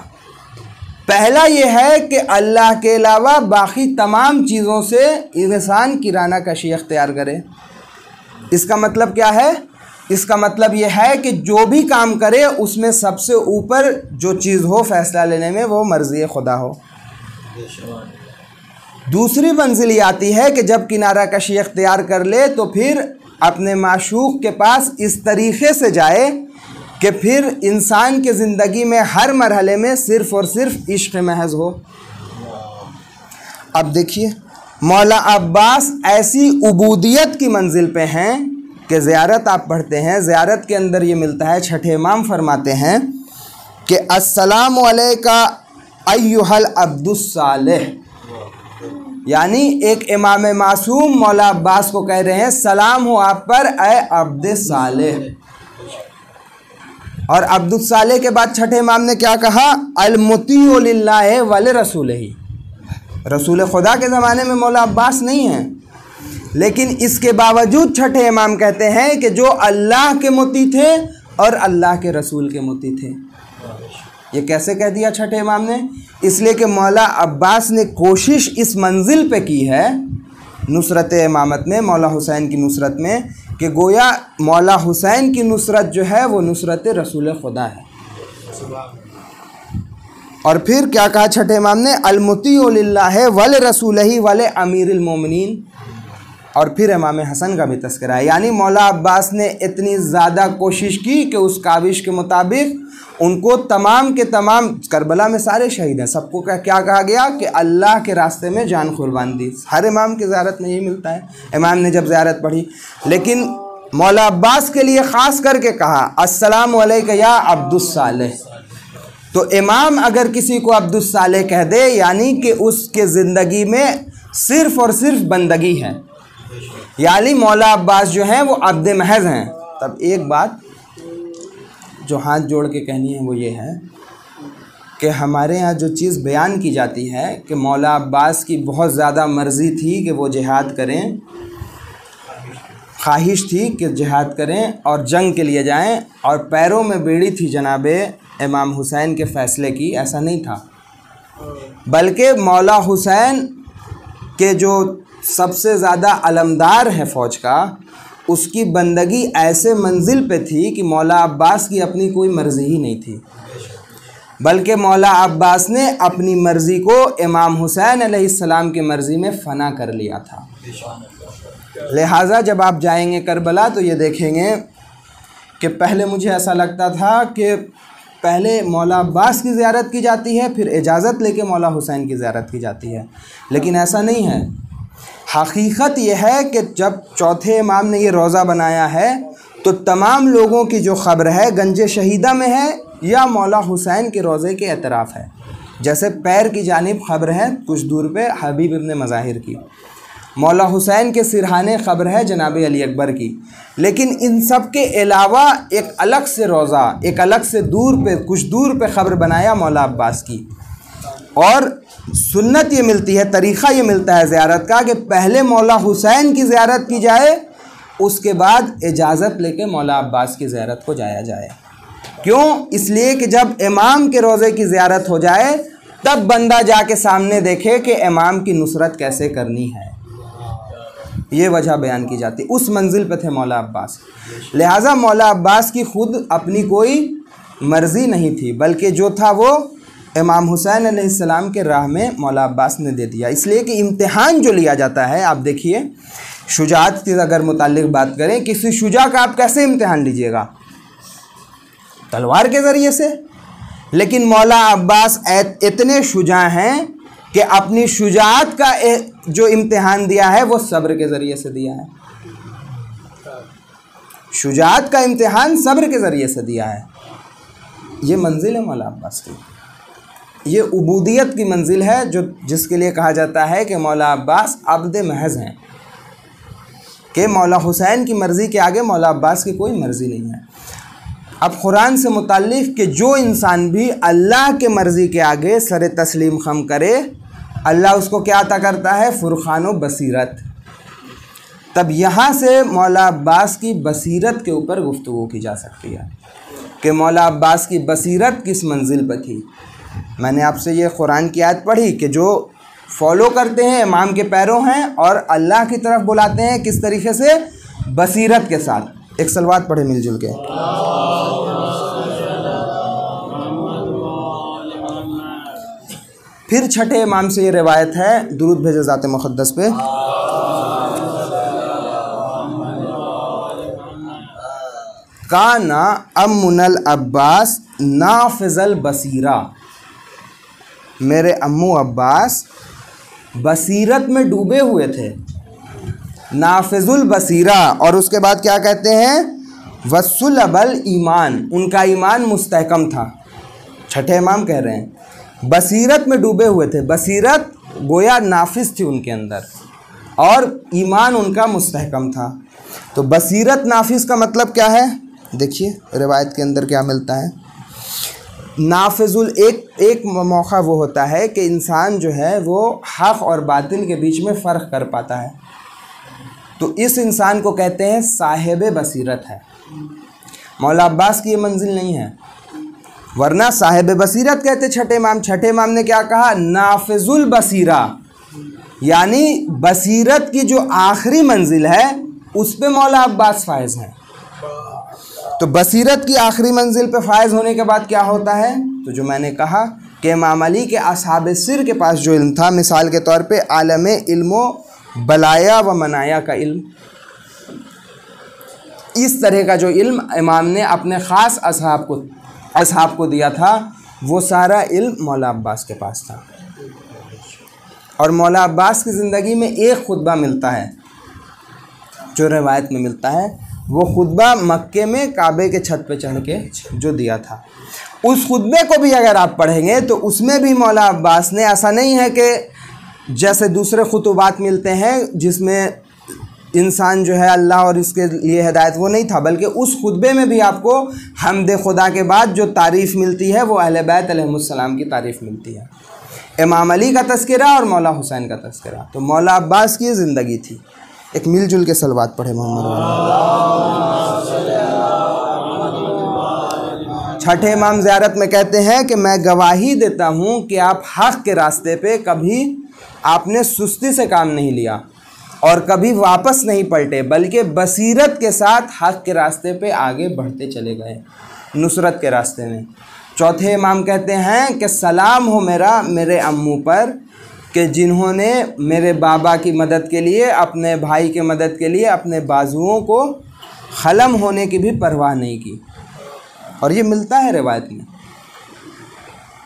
पहला ये है कि अल्लाह के अलावा बाकी तमाम चीज़ों से इंसान किराना कशी अख्तियार करे। इसका मतलब क्या है? इसका मतलब यह है कि जो भी काम करे उसमें सबसे ऊपर जो चीज़ हो फ़ैसला लेने में, वो मर्ज़ी खुदा हो। दूसरी मंजिल ये आती है कि जब किनारा कशी अख्तियार कर ले तो फिर अपने माशूक़ के पास इस तरीक़े से जाए कि फिर इंसान के ज़िंदगी में हर मरहले में सिर्फ़ और सिर्फ इश्क़ महज़ हो। अब देखिए, मौला अब्बास ऐसी उबूदियत की मंजिल पे हैं कि ज़ियारत आप पढ़ते हैं, ज़ियारत के अंदर ये मिलता है, छठे इमाम फरमाते हैं कि अस्सलामु अलैका अय्युहल अब्दुस सालेह, यानी एक इमाम मासूम मौला अब्बास को कह रहे हैं सलाम हो आप पर ए अब्द सालेह। और अब्दुस सालेह के बाद छठे इमाम ने क्या कहा, अल मुतीउ लिल्लाहि वल रसूलिही। रसूल खुदा के ज़माने में मौला अब्बास नहीं है, लेकिन इसके बावजूद छठे इमाम कहते हैं कि जो अल्लाह के मुती थे और अल्लाह के रसूल के मुती थे। ये कैसे कह दिया छठे इमाम ने? इसलिए कि मौला अब्बास ने कोशिश इस मंजिल पे की है नुसरत इमामत में, मौला हुसैन की नुसरत में, कि गोया मौला हुसैन की नुसरत जो है वो नुसरत रसूल खुदा है। और फिर क्या कहा छठे इमाम ने, अल मुतीउ लिल्लाहि वल रसूलिही वल अमीरुल मोमिनीन। और फिर इमाम हसन का भी तस्करा है, यानी मौला अब्बास ने इतनी ज़्यादा कोशिश की कि उस काविश के मुताबिक उनको तमाम के तमाम, करबला में सारे शहीद हैं, सबको क्या कहा गया कि अल्लाह के रास्ते में जान कुर्बान दी। हर इमाम की ज़ियारत में यही मिलता है। इमाम ने जब ज़ियारत पढ़ी, लेकिन मौला अब्बास के लिए ख़ास करके कहा अस्सलामु अलैका या अब्दुस सालेह। तो इमाम अगर किसी को अब्दुस सालेह कह दे, यानी कि उसके ज़िंदगी में सिर्फ़ और सिर्फ बंदगी है, यानी मौला अब्बास जो हैं वो अब्द महज़ हैं। तब एक बात जो हाथ जोड़ के कहनी है वो ये है कि हमारे यहाँ जो चीज़ बयान की जाती है कि मौला अब्बास की बहुत ज़्यादा मर्ज़ी थी कि वो जिहाद करें, ख्वाहिश थी कि जिहाद करें और जंग के लिए जाएं, और पैरों में बेड़ी थी जनाबे इमाम हुसैन के फ़ैसले की, ऐसा नहीं था। बल्कि मौला हुसैन के जो सबसे ज़्यादा अलमदार है फ़ौज का, उसकी बंदगी ऐसे मंजिल पे थी कि मौला अब्बास की अपनी कोई मर्ज़ी ही नहीं थी, बल्कि मौला अब्बास ने अपनी मर्ज़ी को इमाम हुसैन अलैहिस्सलाम की मर्ज़ी में फ़ना कर लिया था। लिहाजा जब आप जाएंगे करबला तो ये देखेंगे कि पहले मुझे ऐसा लगता था कि पहले मौला अब्बास की ज़ियारत की जाती है, फिर इजाज़त लेके मौला हुसैन की ज़ियारत की जाती है, लेकिन ऐसा नहीं है। हकीकत यह है कि जब चौथे इमाम ने ये रोज़ा बनाया है तो तमाम लोगों की जो ख़ब्र है गंज शहीदा में है या मौला हुसैन के रोज़े के एतराफ़ है। जैसे पैर की जानिब ख़ब्र है कुछ दूर पे हबीब इब्न मज़ाहिर की, मौला हुसैन के सिरहाने ख़ब्र है जनाब अली अकबर की, लेकिन इन सब के अलावा एक अलग से रोज़ा, एक अलग से दूर पे, कुछ दूर पे ख़ब्र बनाया मौला अब्बास की। और सुन्नत ये मिलती है, तरीक़ा ये मिलता है ज़ियारत का कि पहले मौला हुसैन की ज़ियारत की जाए, उसके बाद इजाज़त लेके मौला अब्बास की ज़ियारत को जाया जाए। क्यों? इसलिए कि जब इमाम के रोज़े की ज़ियारत हो जाए तब बंदा जाके सामने देखे कि इमाम की नुसरत कैसे करनी है। ये वजह बयान की जाती। उस मंजिल पे थे मौला अब्बास, लिहाजा मौला अब्बास की ख़ुद अपनी कोई मर्ज़ी नहीं थी, बल्कि जो था वो इमाम हुसैन अलैहिस्सलाम के राह में मौला अब्बास ने दे दिया। इसलिए कि इम्तिहान जो लिया जाता है, आप देखिए शुजाअत की अगर मुताल्लिक़ बात करें, किसी शुजा का आप कैसे इम्तिहान लीजिएगा? तलवार के ज़रिए से। लेकिन मौला अब्बास इतने शुजा हैं कि अपनी शुजाअत का जो इम्तिहान दिया है वो सब्र के ज़रिए से दिया है। शुजाअत का इम्तिहान सब्र के ज़रिए से दिया है। ये मंजिल है मौला अब्बास की, ये उबूदियत की मंजिल है जो जिसके लिए कहा जाता है कि मौला अब्बास अब्द महज़ हैं, कि मौला हुसैन की मर्ज़ी के आगे मौला अब्बास की कोई मर्ज़ी नहीं है। अब कुरान से मुताल्लिक़ कि जो इंसान भी अल्लाह के मर्ज़ी के आगे सर तस्लीम खम करे, अल्लाह उसको क्या अता करता है? फ़ुरक़ान व बसीरत। तब यहाँ से मौला अब्बास की बसीरत के ऊपर गुफ्तगू की जा सकती है कि मौला अब्बास की बसीरत किस मंजिल पर थी। मैंने आपसे ये कुरान की आयत पढ़ी कि जो फॉलो करते हैं इमाम के पैरों हैं और अल्लाह की तरफ बुलाते हैं, किस तरीके से? बसीरत के साथ। एक सलवात पढ़े मिलजुल के। फिर छठे इमाम से ये रिवायत है, दुरूद भेजे ज़ात मुक़द्दस पे। काना अम्मुनल अब्बास नाफ़िज़ल बसीरा, मेरे अम्मू अब्बास बसीरत में डूबे हुए थे, नाफ़िज़ुल बसीरा। और उसके बाद क्या कहते हैं? वस्सुलबल ईमान, उनका ईमान मुस्तहकम था। छठे इमाम कह रहे हैं बसीरत में डूबे हुए थे। बसीरत गोया नाफिज थी उनके अंदर और ईमान उनका मुस्तहकम था। तो बसीरत नाफिज का मतलब क्या है? देखिए रिवायत के अंदर क्या मिलता है। नाफिजुल एक मौका वो होता है कि इंसान जो है वो हक़ और बातिल के बीच में फ़र्क कर पाता है, तो इस इंसान को कहते हैं साहिब बसीरत है। मौला अब्बास की ये मंजिल नहीं है, वरना साहिब बसीरत कहते छठे इमाम। छठे इमाम ने क्या कहा, नाफिजुल बसीरा, यानी बसीरत की जो आखिरी मंजिल है उस पे मौला अब्बास फायज़ हैं। तो बसीरत की आखिरी मंजिल पे फायज़ होने के बाद क्या होता है, तो जो मैंने कहा कि इमाम अली के असहाब सिर के पास जो इल्म था, मिसाल के तौर पे आलम इल्मो बलाया व मनाया का इल्म, इस तरह का जो इल्म इमाम ने अपने ख़ास असहाब को दिया था, वो सारा इल्म मौला अब्बास के पास था। और मौला अब्बास की ज़िंदगी में एक खुतबा मिलता है जो रिवायत में मिलता है, वो खुतबा मक्के में काबे के छत पे चढ़ के जो दिया था। उस खुतबे को भी अगर आप पढ़ेंगे तो उसमें भी मौला अब्बास ने, ऐसा नहीं है कि जैसे दूसरे खुतबात मिलते हैं जिसमें इंसान जो है अल्लाह और इसके लिए हिदायत, वो नहीं था, बल्कि उस खुतबे में भी आपको हम्द खुदा के बाद जो तारीफ़ मिलती है वो अहले बैत अलैहिमुस्सलाम की तारीफ़ मिलती है। इमाम अली का तज़किरा और मौला हुसैन का तज़किरा। तो मौला अब्बास की ज़िंदगी थी। एक मिलजुल के सलवात पढ़े मोहम्मद। छठे इमाम ज़ियारत में कहते हैं कि मैं गवाही देता हूँ कि आप हक़ के रास्ते पे कभी आपने सुस्ती से काम नहीं लिया और कभी वापस नहीं पलटे, बल्कि बसीरत के साथ हक़ के रास्ते पे आगे बढ़ते चले गए, नुसरत के रास्ते में। चौथे इमाम कहते हैं कि सलाम हो मेरे अम्मू पर कि जिन्होंने मेरे बाबा की मदद के लिए, अपने भाई के मदद के लिए अपने बाजुओं को ख़लम होने की भी परवाह नहीं की। और ये मिलता है रिवायत में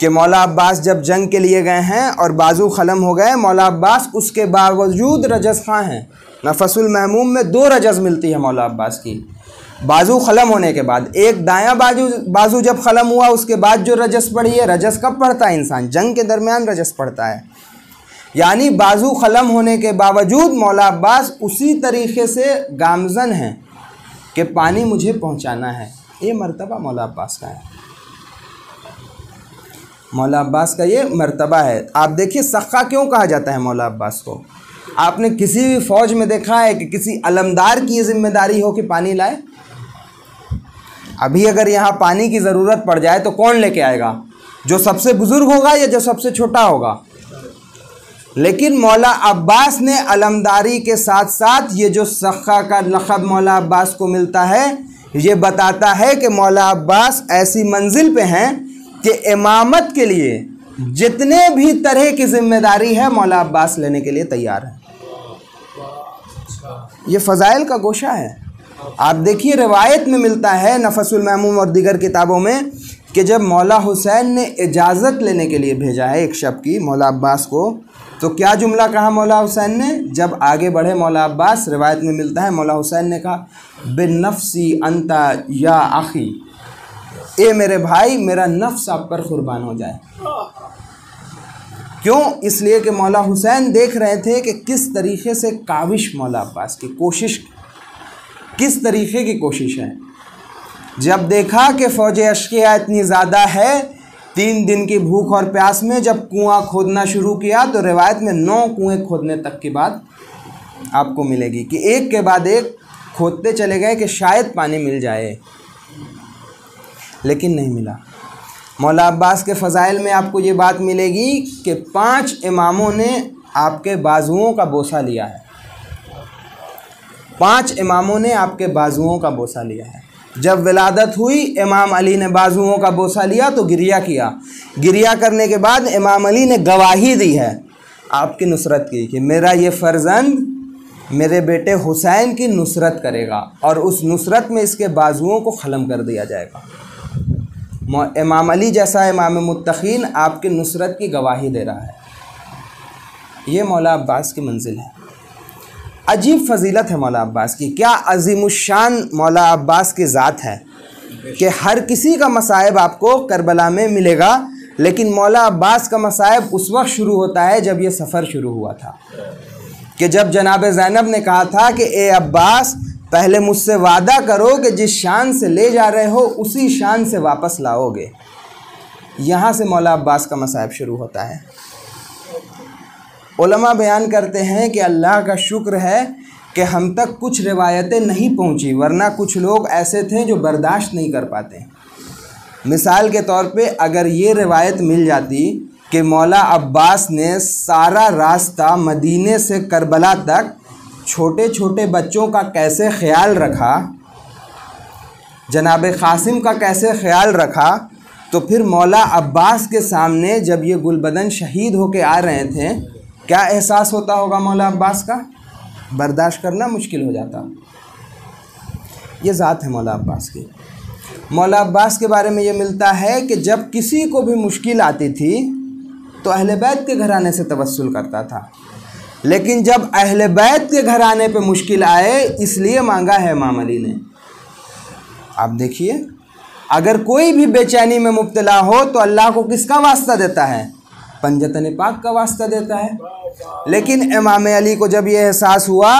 कि मौला अब्बास जब जंग के लिए गए हैं और बाजू ख़लम हो गए, मौला अब्बास उसके बावजूद रजज़ खां हैं। नफसुल महमूम में 2 रजज़ मिलती है मौला अब्बास की, बाजू ख़लम होने के बाद। एक दायां बाजू जब ख़लम हुआ उसके बाद जो रजस पड़ी है, रजस कब पढ़ता है इंसान, जंग के दरमियान रजस पढ़ता है, यानी बाजू ख़लम होने के बावजूद मौला अब्बास उसी तरीक़े से गामज़न हैं कि पानी मुझे पहुँचाना है। ये मर्तबा मौला अब्बास का है, मौला अब्बास का ये मर्तबा है। आप देखिए सख्खा क्यों कहा जाता है मौला अब्बास को। आपने किसी भी फ़ौज में देखा है कि किसी अलमदार की ये ज़िम्मेदारी हो कि पानी लाए? अभी अगर यहाँ पानी की ज़रूरत पड़ जाए तो कौन लेके आएगा, जो सबसे बुज़ुर्ग होगा या जो सबसे छोटा होगा? लेकिन मौला अब्बास ने अलमदारी के साथ साथ ये जो सख्खा का लक़ब मौला अब्बास को मिलता है, ये बताता है कि मौला अब्बास ऐसी मंजिल पे हैं कि इमामत के लिए जितने भी तरह की ज़िम्मेदारी है मौला अब्बास लेने के लिए तैयार है। ये फ़ज़ाइल का गोशा है। आप देखिए रिवायत में मिलता है नफसुल महमूम और दीगर किताबों में कि जब मौला हुसैन ने इजाज़त लेने के लिए भेजा है एक शब की मौला अब्बास को, तो क्या जुमला कहा मौला हुसैन ने? जब आगे बढ़े मौला अब्बास, रिवायत में मिलता है मौला हुसैन ने कहा बिन्नफ्सी अंता या आखी, ए मेरे भाई मेरा नफ्स आप पर कुर्बान हो जाए। क्यों? इसलिए कि मौला हुसैन देख रहे थे कि किस तरीक़े से काविश मौला अब्बास की कोशिश, किस तरीक़े की कोशिश है। जब देखा कि फ़ौज अश्किया इतनी ज़्यादा है, 3 दिन की भूख और प्यास में जब कुआं खोदना शुरू किया, तो रिवायत में 9 कुएँ खोदने तक की बात आपको मिलेगी कि एक के बाद एक खोदते चले गए कि शायद पानी मिल जाए, लेकिन नहीं मिला। मौला अब्बास के फ़ज़ाइल में आपको ये बात मिलेगी कि 5 इमामों ने आपके बाजुओं का बोसा लिया है। 5 इमामों ने आपके बाजुओं का बोसा लिया है। जब विलादत हुई, इमाम अली ने बाजुओं का बोसा लिया तो गिरिया किया। गिरिया करने के बाद इमाम अली ने गवाही दी है आपकी नुसरत की कि मेरा ये फ़र्जंद मेरे बेटे हुसैन की नुसरत करेगा और उस नुसरत में इसके बाजुओं को ख़लम कर दिया जाएगा। इमाम अली जैसा इमाम मुत्तक़ीन आपकी नुसरत की गवाही दे रहा है। ये मौला अब्बास की मंजिल है। अजीब फ़जीलत है मौला अब्बास की। क्या अज़ीमुश्शान मौला अब्बास की ज़ात है कि हर किसी का मसाइब आपको करबला में मिलेगा, लेकिन मौला अब्बास का मसाइब उस वक्त शुरू होता है जब ये सफ़र शुरू हुआ था, कि जब जनाब ज़ैनब ने कहा था कि ए अब्बास पहले मुझसे वादा करो कि जिस शान से ले जा रहे हो उसी शान से वापस लाओगे। यहाँ से मौला अब्बास का मसाइब शुरू होता है। उलमा बयान करते हैं कि अल्लाह का शुक्र है कि हम तक कुछ रिवायतें नहीं पहुँची, वरना कुछ लोग ऐसे थे जो बर्दाश्त नहीं कर पाते। मिसाल के तौर पे अगर ये रिवायत मिल जाती कि मौला अब्बास ने सारा रास्ता मदीने से करबला तक छोटे छोटे बच्चों का कैसे ख्याल रखा, जनाब क़ासिम का कैसे ख्याल रखा, तो फिर मौला अब्बास के सामने जब ये गुलबदन शहीद होके आ रहे थे, क्या एहसास होता होगा मौला अब्बास का? बर्दाश्त करना मुश्किल हो जाता। ये ज़ात है मौला अब्बास की। मौला अब्बास के बारे में ये मिलता है कि जब किसी को भी मुश्किल आती थी तो अहले बैत के घराने से तवस्सुल करता था, लेकिन जब अहले बैत के घराने पे मुश्किल आए इसलिए मांगा है इमाम अली ने। आप देखिए, अगर कोई भी बेचैनी में मुब्तला हो तो अल्लाह को किसका वास्ता देता है? पंजतन पाक का वास्ता देता है। लेकिन इमाम अली को जब ये एहसास हुआ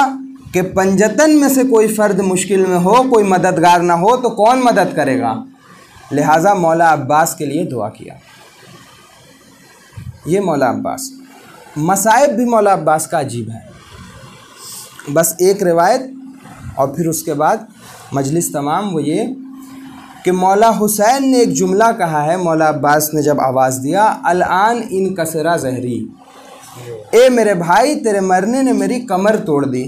कि पंजतन में से कोई फ़र्द मुश्किल में हो, कोई मददगार ना हो, तो कौन मदद करेगा? लिहाजा मौला अब्बास के लिए दुआ किया। ये मौला अब्बास। मसाइब भी मौला अब्बास का अजीब है। बस एक रिवायत और फिर उसके बाद मजलिस तमाम। वो ये कि मौला हुसैन ने एक जुमला कहा है, मौला अब्बास ने जब आवाज़ दिया, अल-आन इन कसरा ज़हरी, ए मेरे भाई तेरे मरने ने मेरी कमर तोड़ दी।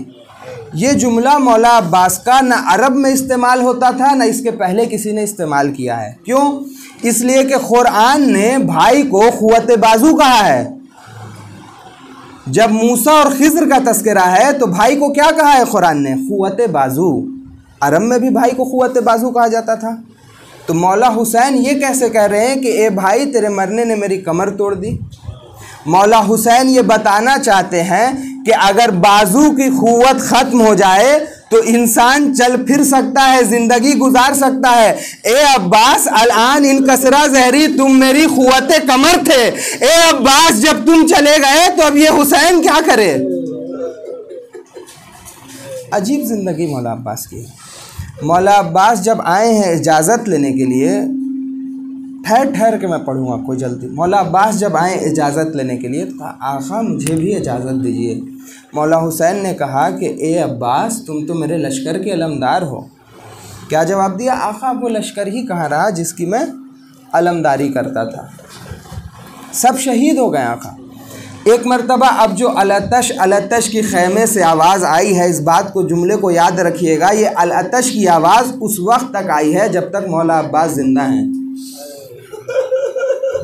ये जुमला मौला अब्बास का न अरब में इस्तेमाल होता था, न इसके पहले किसी ने इस्तेमाल किया है। क्यों? इसलिए कि कुरान ने भाई को क़ुव्वत बाजू कहा है। जब मूसा और खिज़र का तस्करा है तो भाई को क्या कहा है कुरान ने? क़ुव्वत बाजू। अरब में भी भाई को क़ुव्वत बाजू कहा जाता था। तो मौला हुसैन ये कैसे कह रहे हैं कि ए भाई तेरे मरने ने मेरी कमर तोड़ दी? मौला हुसैन ये बताना चाहते हैं कि अगर बाजू की क़ुव्वत ख़त्म हो जाए तो इंसान चल फिर सकता है, ज़िंदगी गुजार सकता है। ए अब्बास अल-आन इन कसरा ज़हरी, तुम मेरी क़ुव्वत कमर थे। ए अब्बास जब तुम चले गए तो अब ये हुसैन क्या करे? अजीब ज़िंदगी मौला अब्बास की। मौला अब्बास जब आए हैं इजाज़त लेने के लिए, ठहर के मैं पढ़ूँगा, कोई जल्दी। मौला अब्बास जब आए इजाज़त लेने के लिए तो आक़ा मुझे भी इजाज़त दीजिए। मौला हुसैन ने कहा कि ए अब्बास तुम तो मेरे लश्कर के अलमदार हो। क्या जवाब दिया? आक़ा वो लश्कर ही कहाँ रहा जिसकी मैं अलमदारी करता था, सब शहीद हो गए आक़ा। एक मरतबा अब जो अलतश की खैमे से आवाज़ आई है, इस बात को, जुमले को याद रखिएगा, ये अलतश की आवाज़ उस वक्त तक आई है जब तक मौला अब्बास ज़िंदा हैं।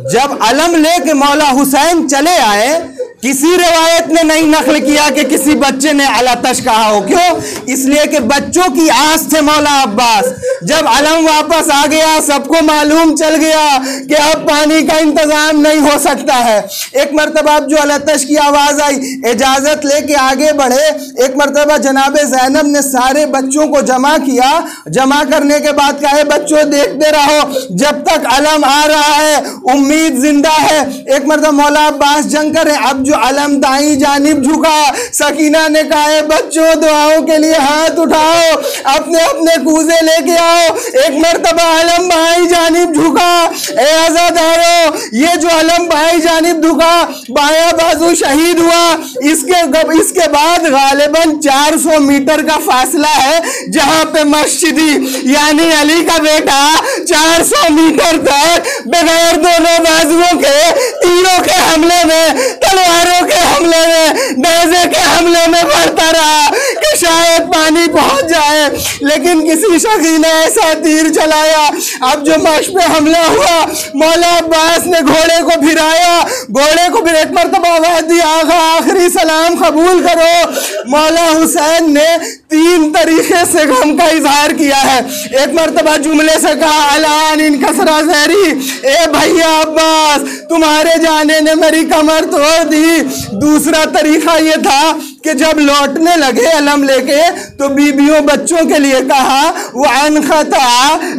जब अलम ले के मौला हुसैन चले आए, किसी रिवायत ने नहीं नकल किया कि किसी बच्चे ने अलतश कहा हो। क्यों? इसलिए कि बच्चों की आस थे मौला अब्बास। जब अलम वापस आ गया, सबको मालूम चल गया कि अब पानी का इंतज़ाम नहीं हो सकता है। एक मरतबा जो अलतश की आवाज़ आई, इजाज़त लेके आगे बढ़े। एक मरतबा जनाब ज़ैनब ने सारे बच्चों को जमा किया। जमा करने के बाद कहा, बच्चों देखते रहो जब तक अलम आ रहा है, उम्मीद जिंदा है। एक मरतबा मौला अब्बास जंग कर, अब जो अलम दाई जानिब झुका, सकीना ने कहा, बच्चों दुआओं के लिए हाथ उठाओ, अपने अपने कूजे लेके आओ। एक मरतबा अलम बाई जानिब झुका। ए आज़ादारों, ये जो अलम बाई जानिब झुका, बाया बाजू शहीद हुआ। इसके बाद गालिबन 400 मीटर का फासला है जहां पे मस्जिदी यानी अली का बेटा 400 मीटर तक बगैर दोनों बाजुओं के, तीरों के हमले में, तलवारों के हमले में, नेज़े के हमले में बढ़ता रहा कि शायद पानी पहुंच जाए। लेकिन किसी शख्स ने ऐसा तीर चलाया, अब जो मश पे हमला हुआ, मौला अब्बास ने घोड़े को फिराया। घोड़े को फिर एक मरतबा आवाज़ दी, आगा आखिरी सलाम कबूल करो। मौला हुसैन ने 3 तरीके से गम का इजहार किया है। एक मरतबा जुमले से कहा, अलान इन कसरा ज़हरी, ए भैया अब्बास तुम्हारे जाने ने मेरी कमर तोड़ दी। दूसरा तरीका ये था कि जब लौटने लगे अलम लेके तो बीबियों बच्चों के लिए कहा, वो अनखता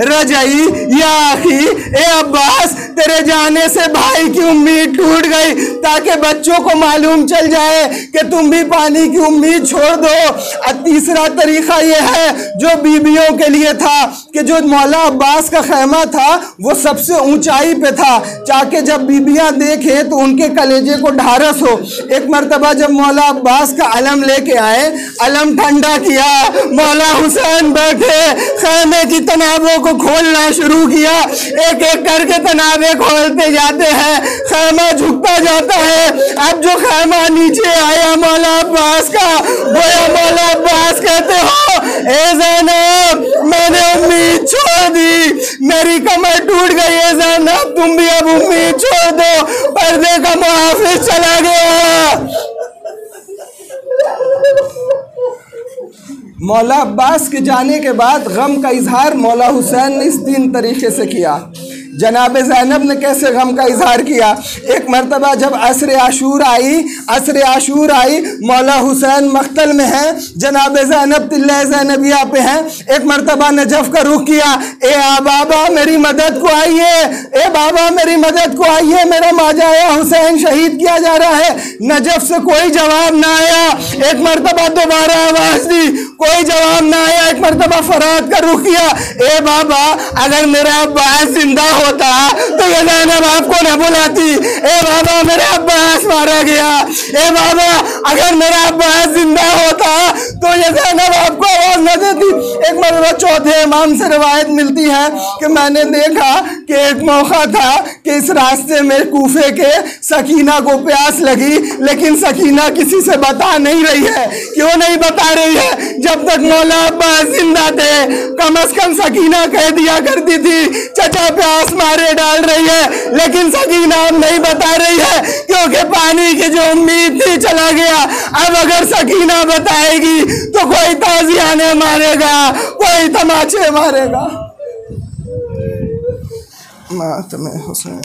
रजई या आखी, ए अब्बास तेरे जाने से भाई की उम्मीद टूट गई, ताकि बच्चों को मालूम चल जाए कि तुम भी पानी की उम्मीद छोड़ दो। और तीसरा तरीका यह है जो बीबियों के लिए था कि जो मौला अब्बास का खैमा था वो सबसे ऊंचाई पे था, ताकि जब बीबियां देखें तो उनके कलेजे को ढारस हो। एक मर्तबा जब मौला अब्बास का अलम लेके आए, अलम ठंडा किया, मौला हुसैन बैठे खैमे की तनाबों को खोलना शुरू किया। एक एक करके तनाबे खोलते जाते हैं, खैमा झुकता जाता है। अब जो खैमा नीचे आया मौला अब्बास का, गोया मौला अब्बास कहते हो ए ज़ैनब मैंने उम्मीद छोड़ दी, मेरी कमर टूट गई है ज़ैनब, तुम भी अब उम्मीद छोड़ दो, पर्दे का मुहाफिज चला गया। मौला अब्बास के जाने के बाद गम का इजहार मौला हुसैन ने इस 3 तरीके से किया। जनाब ज़ैनब ने कैसे गम का इजहार किया? एक मरतबा जब असर आशूर आई, मौला हुसैन मख्तल में है, जनाब ज़ैनब तिल्ला ज़ैनबिया पे हैं। एक मरतबा नजफ का रुख किया, ए बाबा मेरी मदद को आइए, ए बाबा मेरी मदद को आइए, मेरा माजाया हुसैन शहीद किया जा रहा है। नजफ से कोई जवाब ना आया। एक मरतबा दोबारा आवाज़ दी, कोई जवाब ना आया। एक मरतबा फराद का रुख किया, ए बाबा अगर मेरा अब्बास जिंदा होता तो ये ज़ैनब आपको न बुलाती। ए बाबा मेरा अब्बास मारा गया, ए बाबा अगर मेरा अब्बास जिंदा होता तो ये ज़ैनब आपको आवाज न देती। एक मरतबा चौथे इमाम से रिवायत मिलती है कि मैंने देखा कि एक मौका था कि इस रास्ते में कूफे के सकीना को प्यास लगी, लेकिन सकीना किसी से बता नहीं रही है। क्यों नहीं बता रही है? जब तक मौला अब्बास जिंदा थे कम से कम सकीना कह दिया करती थी चचा प्यास मारे डाल रही है, लेकिन सकीना अब नहीं बता रही है क्योंकि पानी की जो उम्मीद थी चला गया। अब अगर सकीना बताएगी तो कोई ताजियाने मारेगा, कोई तमाचे मारेगा। मातम हुसैन।